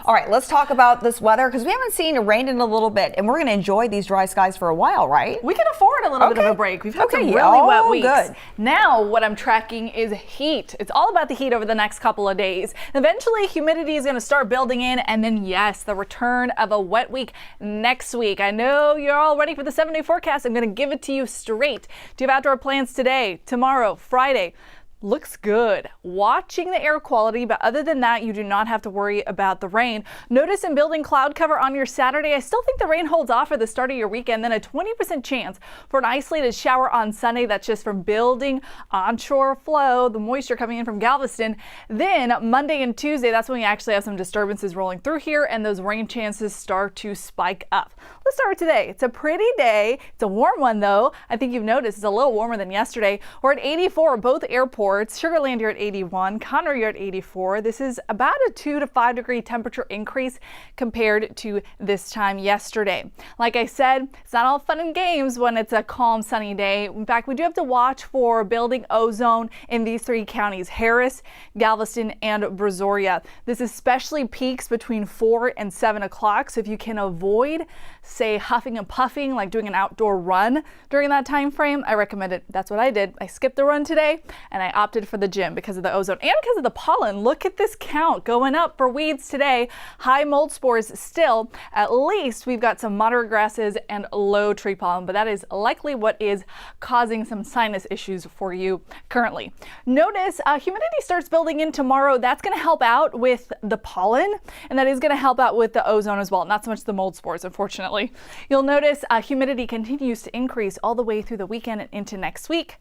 All right, let's talk about this weather because we haven't seen it rain in a little bit, and we're going to enjoy these dry skies for a while, right? We can afford a little bit of a break. We've had some really wet weeks. Good. Now what I'm tracking is heat. It's all about the heat over the next couple of days. Eventually, humidity is going to start building in, and then yes, the return of a wet week next week. I know you're all ready for the 7-day forecast. I'm going to give it to you straight. Do you have outdoor plans today, tomorrow, Friday? Looks good. Watching the air quality, but other than that, you do not have to worry about the rain. Notice in building cloud cover on your Saturday, I still think the rain holds off for the start of your weekend, then a 20% chance for an isolated shower on Sunday. That's just from building onshore flow, the moisture coming in from Galveston. Then Monday and Tuesday, that's when we actually have some disturbances rolling through here and those rain chances start to spike up. Let's start with today. It's a pretty day. It's a warm one though. I think you've noticed it's a little warmer than yesterday. We're at 84 at both airports. Sugar Land, you're at 81. Conroe, you're at 84. This is about a 2 to 5 degree temperature increase compared to this time yesterday. Like I said, it's not all fun and games when it's a calm, sunny day. In fact, we do have to watch for building ozone in these three counties, Harris, Galveston, and Brazoria. This especially peaks between 4 and 7 o'clock. So if you can avoid, say, huffing and puffing, like doing an outdoor run during that time frame, I recommend it. That's what I did. I skipped the run today and I opted for the gym because of the ozone and because of the pollen. Look at this count going up for weeds today. High mold spores still. At least we've got some moderate grasses and low tree pollen, but that is likely what is causing some sinus issues for you currently. Notice humidity starts building in tomorrow. That's going to help out with the pollen, and that is going to help out with the ozone as well. Not so much the mold spores, unfortunately. You'll notice humidity continues to increase all the way through the weekend and into next week.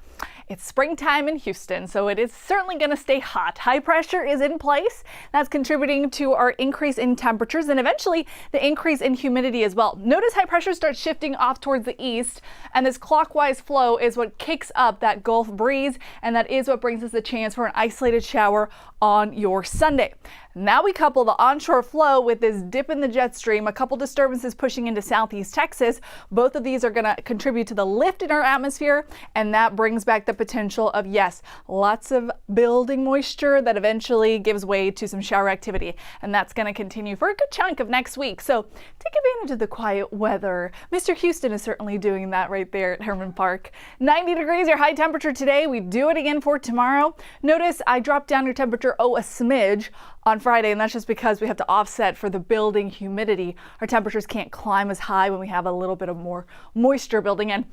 It's springtime in Houston, so it is certainly going to stay hot. High pressure is in place. That's contributing to our increase in temperatures and eventually the increase in humidity as well. Notice high pressure starts shifting off towards the east, and this clockwise flow is what kicks up that Gulf breeze, and that is what brings us a chance for an isolated shower on your Sunday. Now we couple the onshore flow with this dip in the jet stream, a couple disturbances pushing into southeast Texas. Both of these are going to contribute to the lift in our atmosphere, and that brings back the potential of, yes, lots of building moisture that eventually gives way to some shower activity, and that's going to continue for a good chunk of next week. So take advantage of the quiet weather. Mr. Houston is certainly doing that right there at Herman Park. 90 degrees your high temperature today. We do it again for tomorrow. Notice I dropped down your temperature a smidge on Friday, and that's just because we have to offset for the building humidity. Our temperatures can't climb as high when we have a little bit of more moisture building in.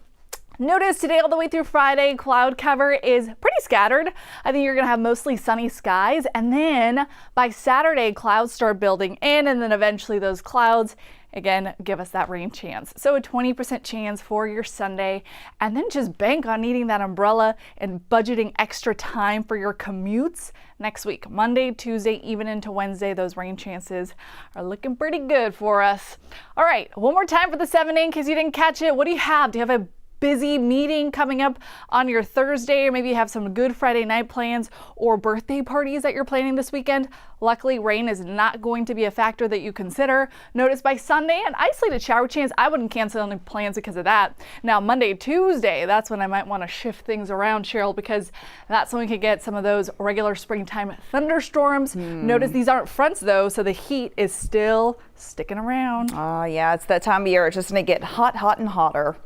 Notice today all the way through Friday, cloud cover is pretty scattered. I think you're going to have mostly sunny skies, and then by Saturday, clouds start building in, and then eventually those clouds again give us that rain chance. So a 20% chance for your Sunday, and then just bank on needing that umbrella and budgeting extra time for your commutes next week. Monday, Tuesday, even into Wednesday, those rain chances are looking pretty good for us. All right, one more time for the 7-day in case you didn't catch it. What do you have? Do you have a busy meeting coming up on your Thursday, or maybe you have some good Friday night plans or birthday parties that you're planning this weekend? Luckily, rain is not going to be a factor that you consider. Notice by Sunday, an isolated shower chance. I wouldn't cancel any plans because of that. Now, Monday, Tuesday, that's when I might want to shift things around, Cheryl, because that's when we could get some of those regular springtime thunderstorms. Notice these aren't fronts though, so the heat is still sticking around. Oh yeah, it's that time of year. It's just going to get hot, hot, and hotter.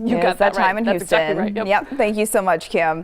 You got that time right. in That's Houston. exactly right. Yep. Thank you so much, Kim.